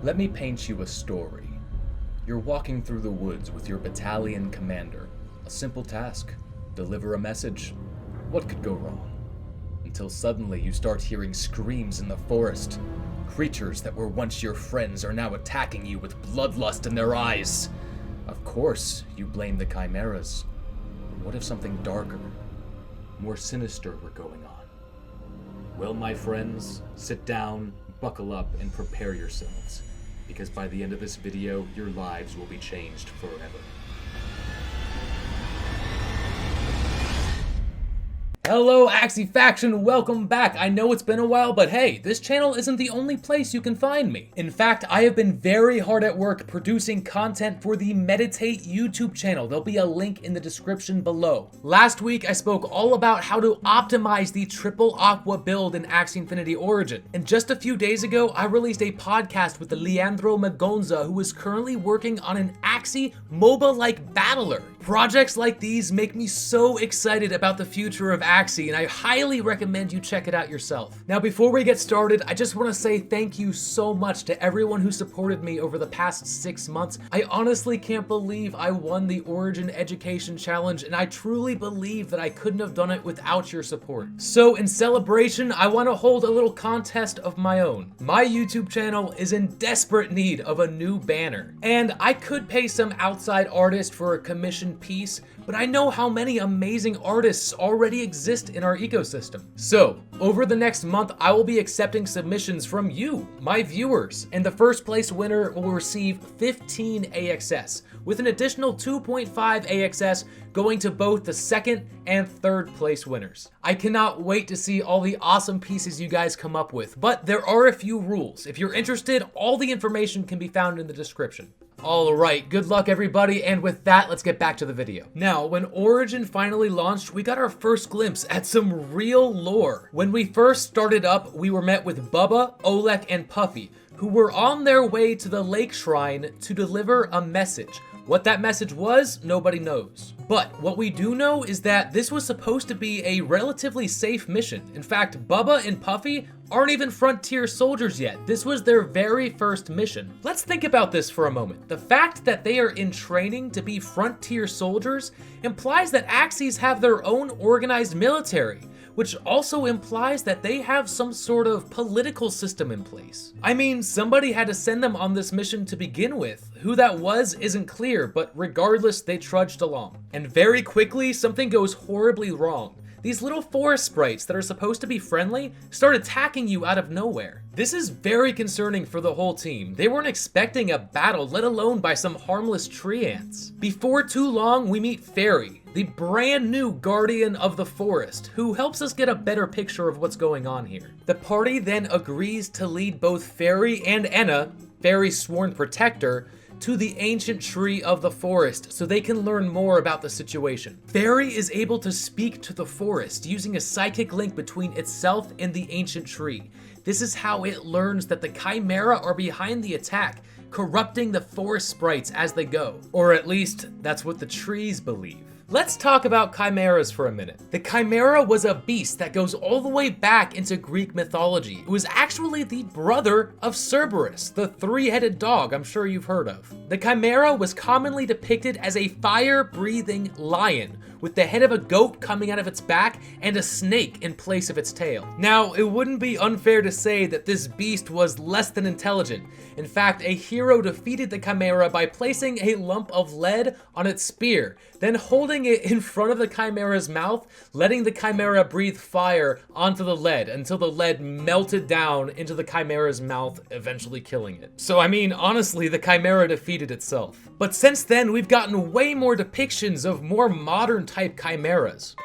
Let me paint you a story. You're walking through the woods with your battalion commander. A simple task: deliver a message. What could go wrong? Until suddenly you start hearing screams in the forest. Creatures that were once your friends are now attacking you with bloodlust in their eyes. Of course, you blame the chimeras. What if something darker, more sinister were going on? Well, my friends, sit down, buckle up, and prepare yourselves, because by the end of this video, your lives will be changed forever. Hello, Axie faction, welcome back. I know it's been a while, but hey, this channel isn't the only place you can find me. In fact, I have been very hard at work producing content for the Meditate YouTube channel. There'll be a link in the description below. Last week, I spoke all about how to optimize the triple aqua build in Axie Infinity Origin. And just a few days ago, I released a podcast with the Leandro Magonza, who is currently working on an Axie MOBA-like battler. Projects like these make me so excited about the future of Axie, and I highly recommend you check it out yourself. Now, before we get started, I just want to say thank you so much to everyone who supported me over the past 6 months. I honestly can't believe I won the Origin Education Challenge, and I truly believe that I couldn't have done it without your support. So in celebration, I want to hold a little contest of my own. My YouTube channel is in desperate need of a new banner, and I could pay some outside artist for a commission piece, but I know how many amazing artists already exist in our ecosystem. So, over the next month, I will be accepting submissions from you, my viewers, and the first place winner will receive 15 AXS, with an additional 2.5 AXS going to both the second and third place winners. I cannot wait to see all the awesome pieces you guys come up with, but there are a few rules. If you're interested, all the information can be found in the description. Alright, good luck everybody, and with that, let's get back to the video. Now, when Origin finally launched, we got our first glimpse at some real lore. When we first started up, we were met with Bubba, Olek, and Puffy, who were on their way to the Lake Shrine to deliver a message. What that message was, nobody knows. But what we do know is that this was supposed to be a relatively safe mission. In fact, Bubba and Puffy aren't even frontier soldiers yet. This was their very first mission. Let's think about this for a moment. The fact that they are in training to be frontier soldiers implies that Axies have their own organized military, which also implies that they have some sort of political system in place. I mean, somebody had to send them on this mission to begin with. Who that was isn't clear, but regardless, they trudged along. And very quickly, something goes horribly wrong. These little forest sprites that are supposed to be friendly start attacking you out of nowhere. This is very concerning for the whole team. They weren't expecting a battle, let alone by some harmless tree ants. Before too long, we meet Fairy, the brand new guardian of the forest, who helps us get a better picture of what's going on here. The party then agrees to lead both Fairy and Enna, Fairy's sworn protector, to the ancient tree of the forest so they can learn more about the situation. Fairy is able to speak to the forest using a psychic link between itself and the ancient tree. This is how it learns that the chimera are behind the attack, corrupting the forest sprites as they go. Or at least, that's what the trees believe. Let's talk about chimeras for a minute. The chimera was a beast that goes all the way back into Greek mythology. It was actually the brother of Cerberus, the three-headed dog I'm sure you've heard of. The chimera was commonly depicted as a fire-breathing lion, with the head of a goat coming out of its back and a snake in place of its tail. Now, it wouldn't be unfair to say that this beast was less than intelligent. In fact, a hero defeated the chimera by placing a lump of lead on its spear, then holding it in front of the chimera's mouth, letting the chimera breathe fire onto the lead until the lead melted down into the chimera's mouth, eventually killing it. So I mean, honestly, the chimera defeated itself. But since then, we've gotten way more depictions of more modern type chimeras.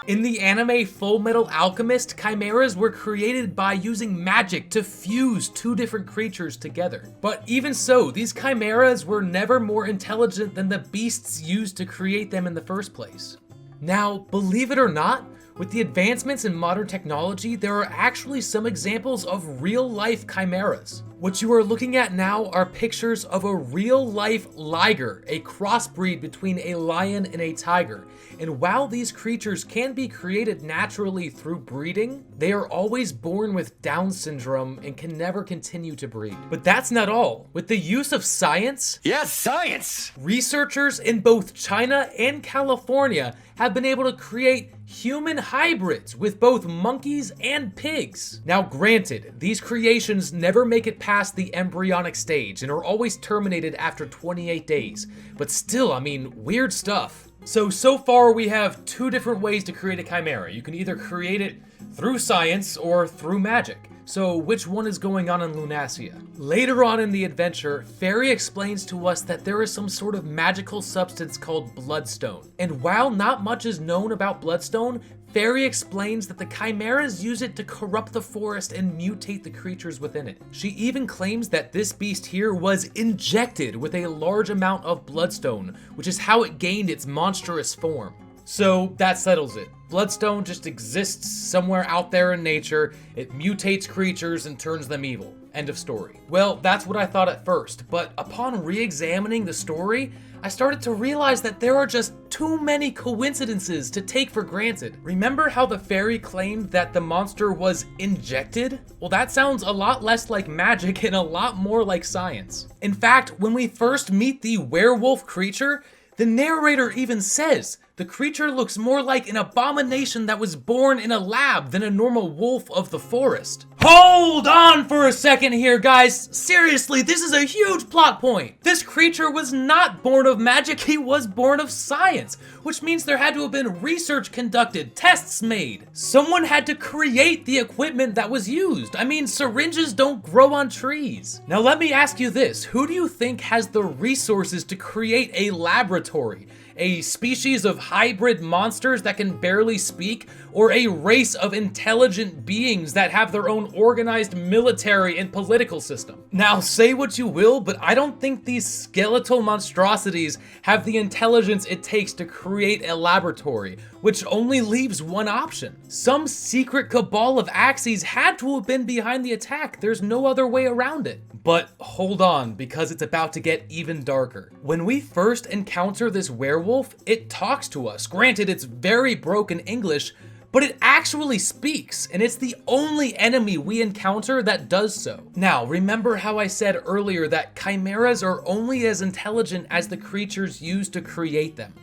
In the anime Full Metal Alchemist, chimeras were created by using magic to fuse two different creatures together. But even so, these chimeras were never more intelligent than the beasts used to create them in the first place. Now, believe it or not, with the advancements in modern technology, there are actually some examples of real-life chimeras. What you are looking at now are pictures of a real-life liger, a crossbreed between a lion and a tiger. And while these creatures can be created naturally through breeding, they are always born with Down syndrome and can never continue to breed. But that's not all. With the use of science, yes, science! Researchers in both China and California have been able to create human hybrids with both monkeys and pigs. Now granted, these creations never make it past the embryonic stage and are always terminated after 28 days. But still, I mean, weird stuff. So far we have two different ways to create a chimera. You can either create it through science or through magic. So which one is going on in Lunacia? Later on in the adventure, Fairy explains to us that there is some sort of magical substance called Bloodstone. And while not much is known about Bloodstone, Fairy explains that the chimeras use it to corrupt the forest and mutate the creatures within it. She even claims that this beast here was injected with a large amount of Bloodstone, which is how it gained its monstrous form. So that settles it. Bloodstone just exists somewhere out there in nature. It mutates creatures and turns them evil. End of story. Well, that's what I thought at first, but upon re-examining the story, I started to realize that there are just too many coincidences to take for granted. Remember how the fairy claimed that the monster was injected? Well, that sounds a lot less like magic and a lot more like science. In fact, when we first meet the werewolf creature, the narrator even says the creature looks more like an abomination that was born in a lab than a normal wolf of the forest. Hold on for a second here, guys. Seriously, this is a huge plot point. This creature was not born of magic, he was born of science, which means there had to have been research conducted, tests made. Someone had to create the equipment that was used. I mean, syringes don't grow on trees. Now let me ask you this, who do you think has the resources to create a laboratory? A species of hybrid monsters that can barely speak, or a race of intelligent beings that have their own organized military and political system? Now, say what you will, but I don't think these skeletal monstrosities have the intelligence it takes to create a laboratory, which only leaves one option. Some secret cabal of Axies had to have been behind the attack. There's no other way around it. But hold on, because it's about to get even darker. When we first encounter this werewolf, it talks to us. Granted, it's very broken English, but it actually speaks, and it's the only enemy we encounter that does so. Now, remember how I said earlier that chimeras are only as intelligent as the creatures used to create them?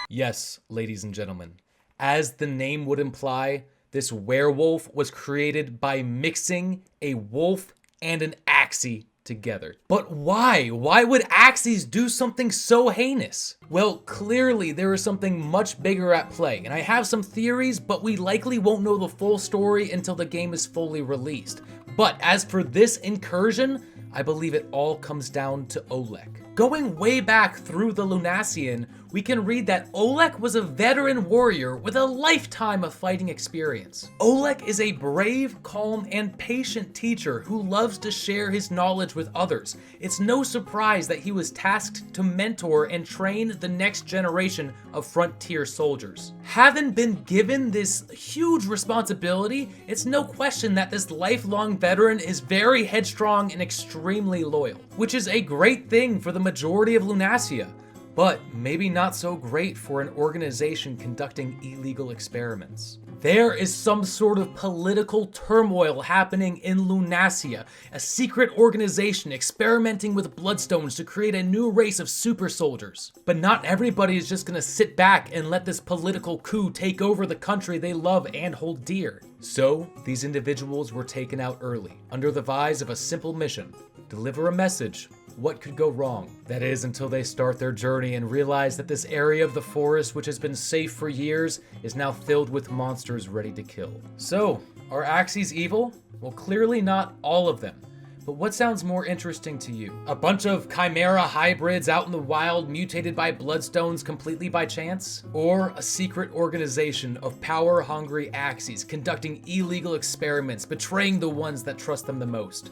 Yes, ladies and gentlemen, as the name would imply, this werewolf was created by mixing a wolf and an Axie together. But why? Why would Axies do something so heinous? Well, clearly there is something much bigger at play, and I have some theories, but we likely won't know the full story until the game is fully released. But as for this incursion, I believe it all comes down to Olek. Going way back through the Lunacian, we can read that Olek was a veteran warrior with a lifetime of fighting experience. Olek is a brave, calm, and patient teacher who loves to share his knowledge with others. It's no surprise that he was tasked to mentor and train the next generation of frontier soldiers. Having been given this huge responsibility, it's no question that this lifelong veteran is very headstrong and extremely loyal, which is a great thing for the majority of Lunacia, but maybe not so great for an organization conducting illegal experiments. There is some sort of political turmoil happening in Lunacia, a secret organization experimenting with bloodstones to create a new race of super soldiers. But not everybody is just gonna sit back and let this political coup take over the country they love and hold dear. So, these individuals were taken out early, under the guise of a simple mission: deliver a message. What could go wrong? That is, until they start their journey and realize that this area of the forest, which has been safe for years, is now filled with monsters ready to kill. So, are Axies evil? Well, clearly not all of them. But what sounds more interesting to you? A bunch of chimera hybrids out in the wild mutated by bloodstones completely by chance? Or a secret organization of power-hungry Axies conducting illegal experiments, betraying the ones that trust them the most?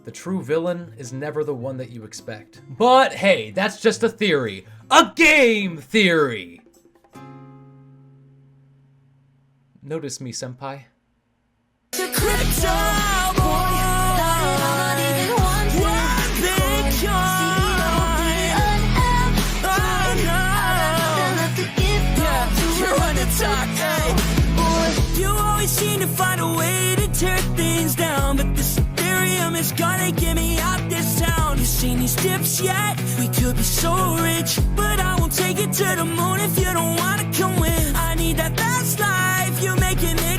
The true villain is never the one that you expect. But hey, that's just a theory. A game theory! Notice me, senpai. star boy. One big you're on the top, hey. You always seem to find a way to tear things down, but this Ethereum is gonna get me out this town. You seen these tips yet? We could be so rich, but I won't take it to the moon if you